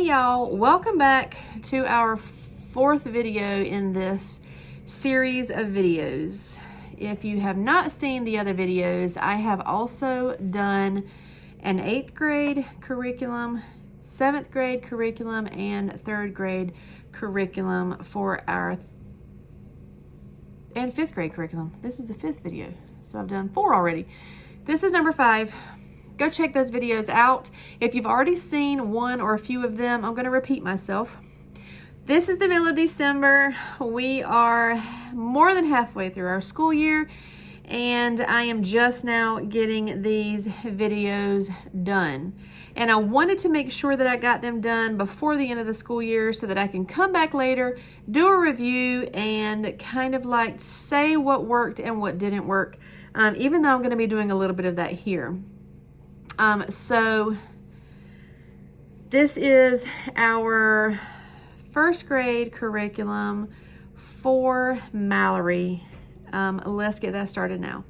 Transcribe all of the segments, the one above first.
Hey y'all, welcome back to our fourth video in this series of videos. If you have not seen the other videos, I have also done an 8th grade curriculum, 7th grade curriculum, and 3rd grade curriculum for our and 5th grade curriculum. This is the 5th video, so I've done 4 already. This is number 5. Go check those videos out. If you've already seen one or a few of them, I'm going to repeat myself. This is the middle of December. We are more than halfway through our school year, and I am just now getting these videos done. And I wanted to make sure that I got them done before the end of the school year so that I can come back later, do a review, and kind of like say what worked and what didn't work, even though I'm going to be doing a little bit of that here. So this is our 1st grade curriculum for Mallory. Let's get that started now.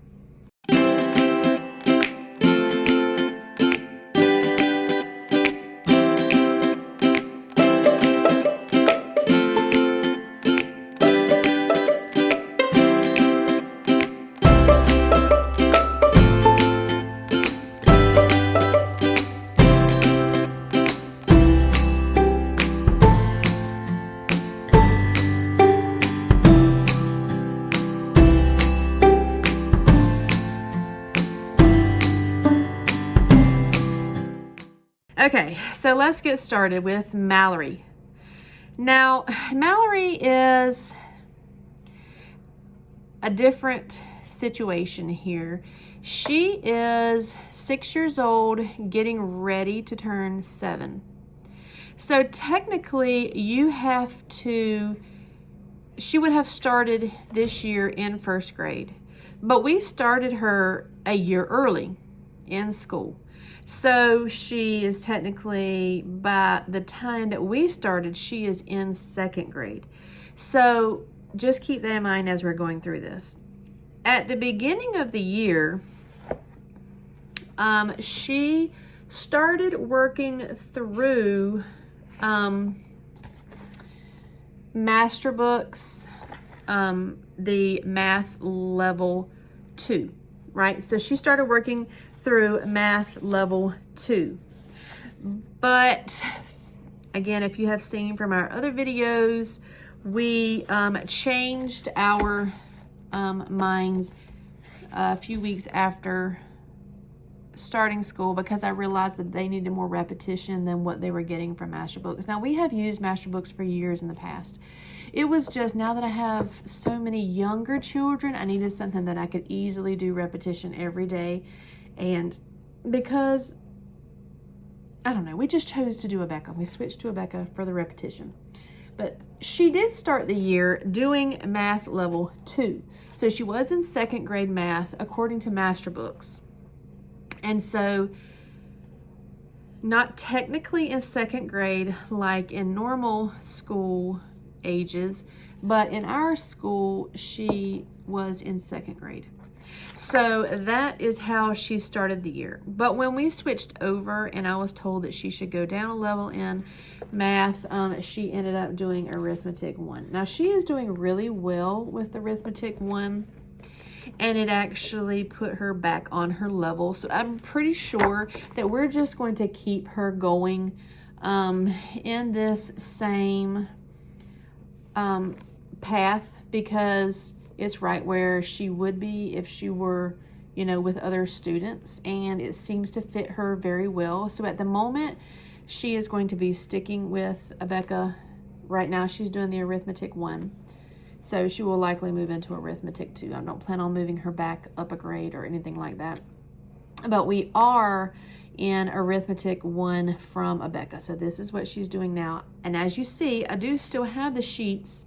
Okay, so let's get started with Mallory. Now, Mallory is a different situation here. She is 6 years old, getting ready to turn 7. So technically, she would have started this year in 1st grade, but we started her a year early in school. So she is technically, by the time that we started, she is in 2nd grade. So just keep that in mind as we're going through this. At the beginning of the year, she started working through master books, the math level 2, right? So she started working through math level 2. But again, if you have seen from our other videos, we changed our minds a few weeks after starting school because I realized that they needed more repetition than what they were getting from master books. Now, we have used master books for years in the past. It was just now that I have so many younger children, I needed something that I could easily do repetition every day. And because, I don't know, we just chose to do Abeka. We switched to Abeka for the repetition. But she did start the year doing math level 2. So she was in 2nd grade math according to master books. And so not technically in 2nd grade like in normal school ages, but in our school she was in 2nd grade. So that is how she started the year. But when we switched over and I was told that she should go down a level in math, she ended up doing arithmetic 1. Now she is doing really well with arithmetic 1, and it actually put her back on her level. So I'm pretty sure that we're just going to keep her going in this same path, because it's right where she would be if she were, with other students, and it seems to fit her very well. So at the moment, she is going to be sticking with Abeka. Right now, she's doing the arithmetic 1. So she will likely move into arithmetic 2. I don't plan on moving her back up a grade or anything like that. But we are in arithmetic 1 from Abeka. So this is what she's doing now. And as you see, I do still have the sheets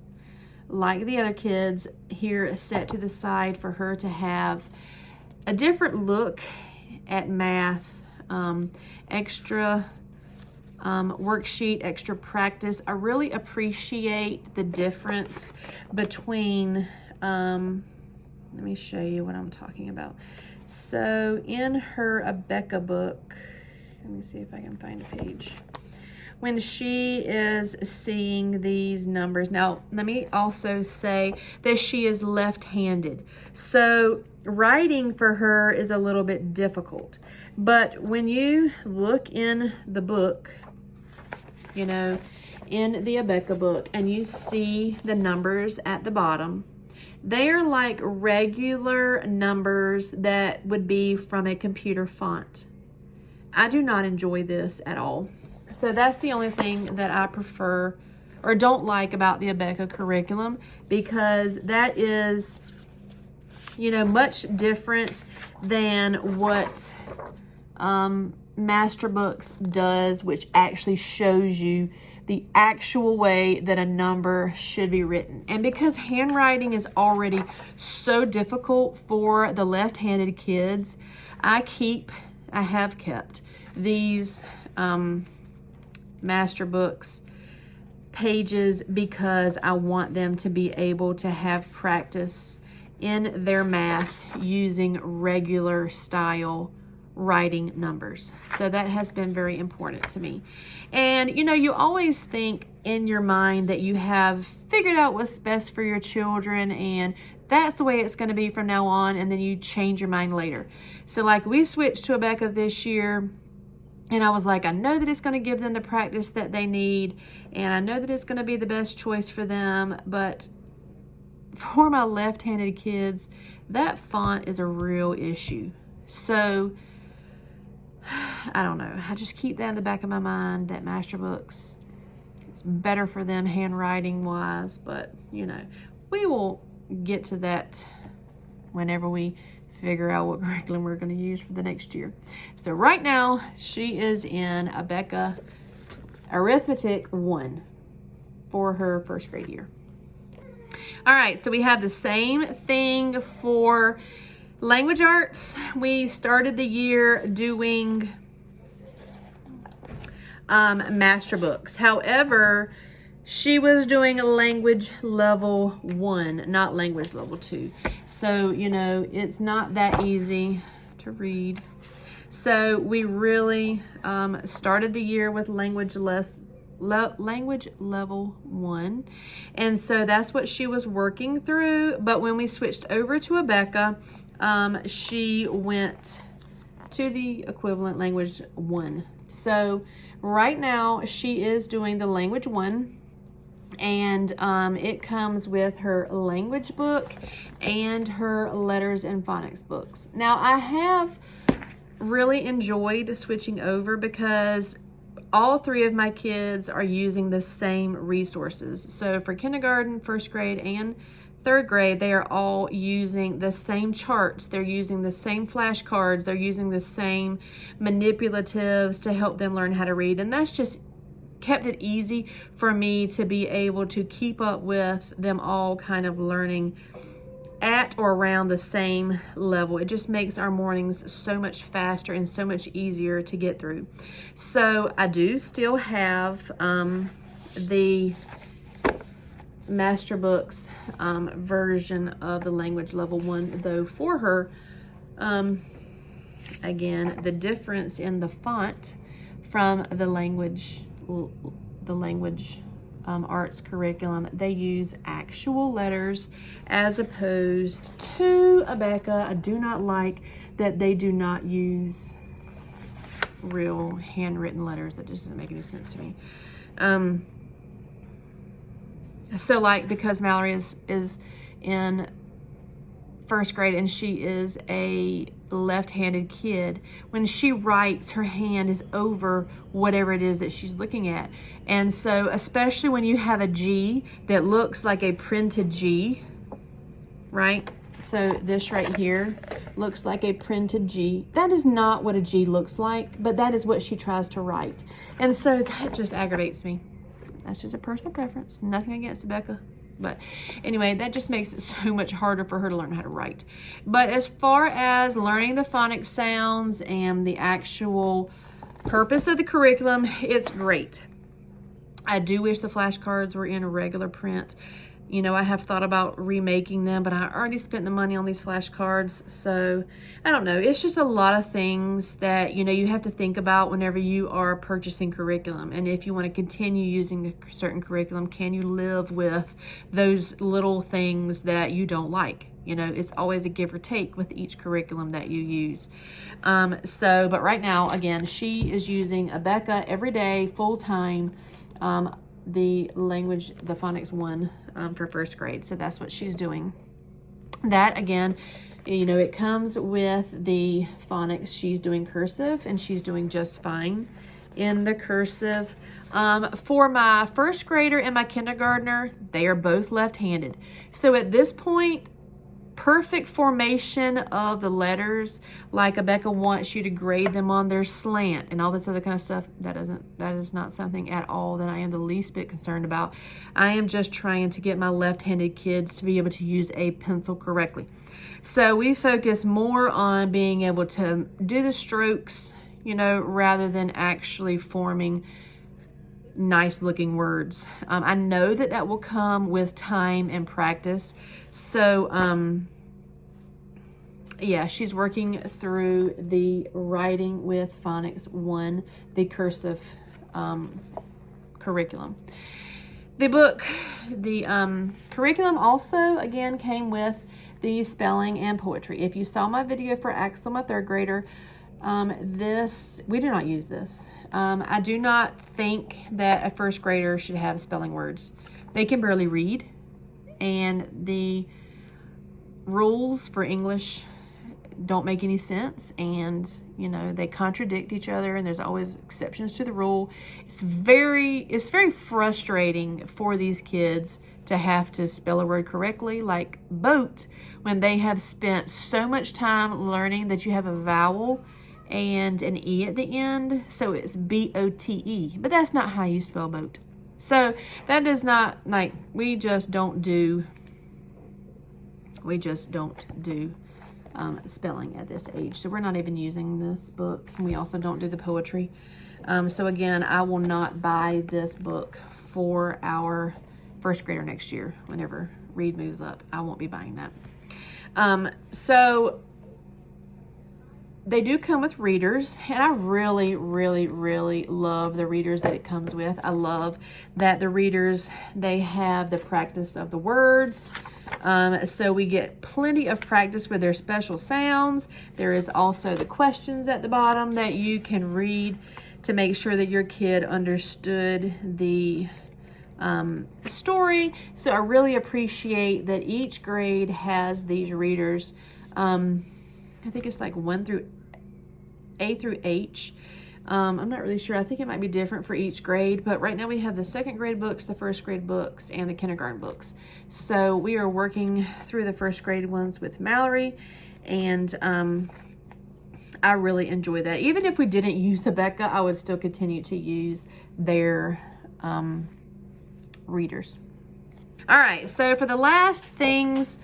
like the other kids here set to the side for her to have a different look at math, extra worksheet, extra practice. I really appreciate the difference between, let me show you what I'm talking about. So in her Abeka book, let me see if I can find a page. when she is seeing these numbers. Now, let me also say that she is left-handed. So writing for her is a little bit difficult. But when you look in the book, you know, in the Abeka book, and you see the numbers at the bottom, they are like regular numbers that would be from a computer font. I do not enjoy this at all. So that's the only thing that I prefer or don't like about the Abeka curriculum, because that is, you know, much different than what Master Books does, which actually shows you the actual way that a number should be written. And because handwriting is already so difficult for the left-handed kids, I have kept these Master Books pages because I want them to be able to have practice in their math using regular style writing numbers. So that has been very important to me. And you know, you always think in your mind that you have figured out what's best for your children and that's the way it's going to be from now on, and then you change your mind later. So like we switched to Abeka this year, and I was like, I know that it's going to give them the practice that they need, and I know that it's going to be the best choice for them, but for my left-handed kids, that font is a real issue. So I don't know. I just keep that in the back of my mind, that Master Books is better for them handwriting wise, but you know, we will get to that whenever we figure out what curriculum we're going to use for the next year. So right now she is in Abeka Arithmetic 1 for her first grade year. All right, so we have the same thing for language arts. We started the year doing Master Books. However, she was doing a language level 1, not language level 2. So, you know, it's not that easy to read. So we really started the year with language level 1. And so that's what she was working through. But when we switched over to Abeka, she went to the equivalent language 1. So right now she is doing the language 1, and it comes with her language book and her letters and phonics books. Now I have really enjoyed switching over because all 3 of my kids are using the same resources. So for kindergarten, first grade, and third grade, they are all using the same charts. They're using the same flashcards. They're using the same manipulatives to help them learn how to read. And that's just kept it easy for me to be able to keep up with them all kind of learning at or around the same level. It just makes our mornings so much faster and so much easier to get through. So I do still have the Master Books version of the language level 1 though for her. Again, the difference in the font from the language arts curriculum, they use actual letters as opposed to Abeka. I do not like that they do not use real handwritten letters. That just doesn't make any sense to me. So like, because Mallory is in first grade and she is a left-handed kid, when she writes, her hand is over whatever it is that she's looking at. And so especially when you have a G that looks like a printed G, right? So this right here looks like a printed G. That is not what a G looks like, but that is what she tries to write. And so that just aggravates me. That's just a personal preference. Nothing against Abeka. But anyway, that just makes it so much harder for her to learn how to write. But as far as learning the phonics sounds and the actual purpose of the curriculum, it's great. I do wish the flashcards were in a regular print. You know, I have thought about remaking them, but I already spent the money on these flashcards. So I don't know. It's just a lot of things that, you know, you have to think about whenever you are purchasing curriculum. And if you want to continue using a certain curriculum, can you live with those little things that you don't like? You know, it's always a give or take with each curriculum that you use. But right now, again, she is using Abeka every day, full time, the phonics 1 for first grade. So that's what she's doing. That, again, you know, it comes with the phonics. She's doing cursive, and she's doing just fine in the cursive. For my first grader and my kindergartner, they are both left-handed. So at this point, perfect formation of the letters, like Abeka wants you to grade them on their slant and all this other kind of stuff. That is not something at all that I am the least bit concerned about. I am just trying to get my left-handed kids to be able to use a pencil correctly. So we focus more on being able to do the strokes, you know, rather than actually forming nice looking words. I know that will come with time and practice. So, yeah, she's working through the writing with phonics 1, the cursive curriculum. The curriculum also, again, came with the spelling and poetry. If you saw my video for Axsel, my third grader, we do not use this. I do not think that a first grader should have spelling words. They can barely read, and the rules for English don't make any sense, and you know, they contradict each other, and there's always exceptions to the rule. It's very frustrating for these kids to have to spell a word correctly, like boat, when they have spent so much time learning that you have a vowel and an E at the end, so it's B-O-T-E, but that's not how you spell boat. So that does not, like, we just don't do spelling at this age. So we're not even using this book. And we also don't do the poetry. So again, I will not buy this book for our first grader next year. Whenever Reid moves up, I won't be buying that. So they do come with readers, and I really, really, really love the readers that it comes with. I love that the readers, they have the practice of the words. So we get plenty of practice with their special sounds. There is also the questions at the bottom that you can read to make sure that your kid understood the story. So I really appreciate that each grade has these readers. I think it's like A through H. I'm not really sure. I think it might be different for each grade, but right now we have the second grade books, the first grade books, and the kindergarten books. So we are working through the first grade ones with Mallory, and I really enjoy that. Even if we didn't use Abeka, I would still continue to use their readers. All right, so for the last things,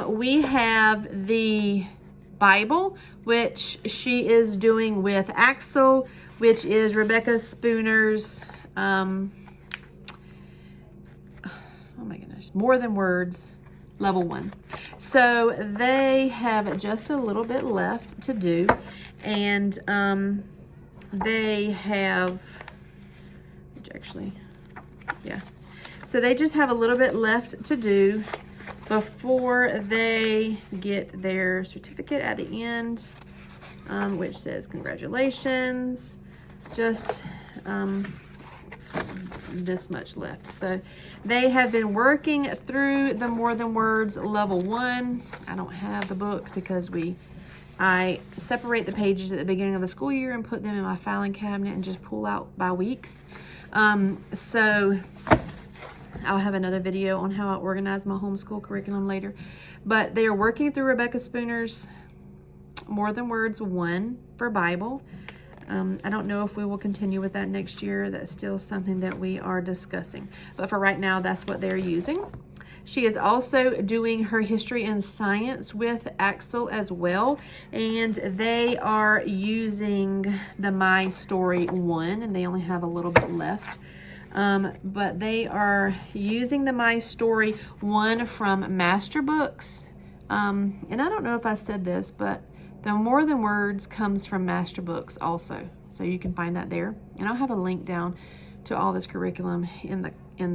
we have the Bible, which she is doing with Axsel, which is Rebecca Spooner's, oh my goodness, More Than Words, level 1. So they have just a little bit left to do, and they have, which actually, yeah. So they just have a little bit left to do before they get their certificate at the end, which says congratulations. Just this much left. So they have been working through the More Than Words level 1. I don't have the book because I separate the pages at the beginning of the school year and put them in my filing cabinet and just pull out by weeks. So I'll have another video on how I organize my homeschool curriculum later. But they are working through Rebecca Spooner's More Than Words 1 for Bible. I don't know if we will continue with that next year. That's still something that we are discussing. But for right now, that's what they're using. She is also doing her history and science with Axsel as well. And they are using the My Story 1, and they only have a little bit left. But they are using the My Story one from Master Books. And I don't know if I said this, but the More Than Words comes from Master Books also. So you can find that there. And I'll have a link down to all this curriculum in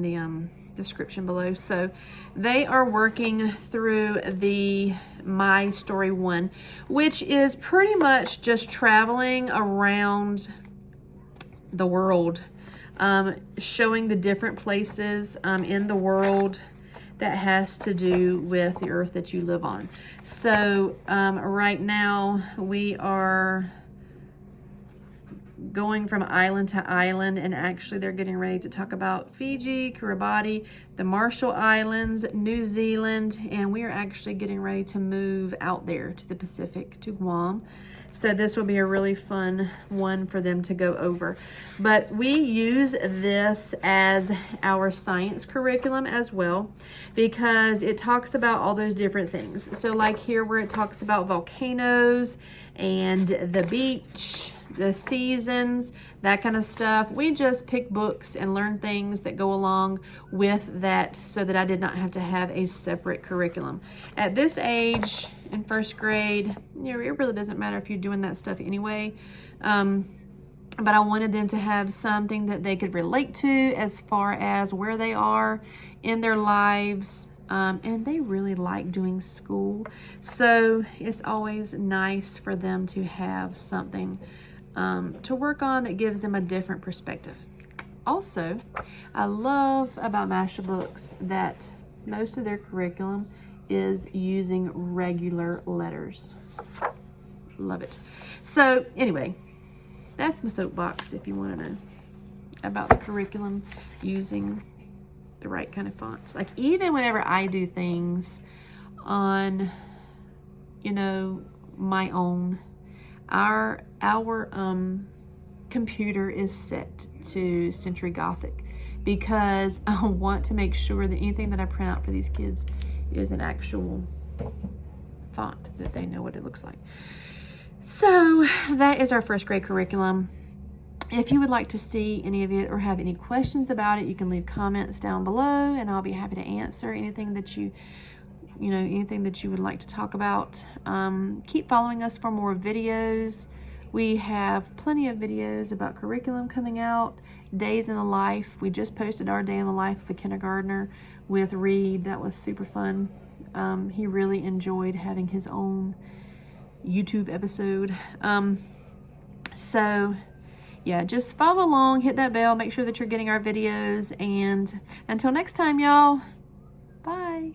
the description below. So they are working through the My Story 1, which is pretty much just traveling around the world, showing the different places in the world that has to do with the earth that you live on. So right now we are going from island to island, and actually they're getting ready to talk about Fiji, Kiribati, the Marshall Islands, New Zealand, and we are actually getting ready to move out there to the Pacific, to Guam. So this will be a really fun one for them to go over. But we use this as our science curriculum as well, because it talks about all those different things. So like here where it talks about volcanoes and the beach, the seasons, that kind of stuff. We just pick books and learn things that go along with that, so that I did not have to have a separate curriculum. At this age, in first grade, you know, it really doesn't matter if you're doing that stuff anyway. But I wanted them to have something that they could relate to as far as where they are in their lives. And they really like doing school. So it's always nice for them to have something to work on that gives them a different perspective. Also, I love about Master Books that most of their curriculum is using regular letters. Love it. So anyway, that's my soapbox if you want to know about the curriculum using the right kind of fonts. Like even whenever I do things on, you know, my own, our computer is set to Century Gothic, because I want to make sure that anything that I print out for these kids is an actual font that they know what it looks like. So that is our first grade curriculum. If you would like to see any of it or have any questions about it, you can leave comments down below and I'll be happy to answer anything that anything that you would like to talk about. Keep following us for more videos. We have plenty of videos about curriculum coming out. Days in the life. We just posted our day in the life of a kindergartner with Reid. That was super fun. He really enjoyed having his own YouTube episode. So yeah, just follow along, hit that bell, make sure that you're getting our videos, and until next time, y'all, bye.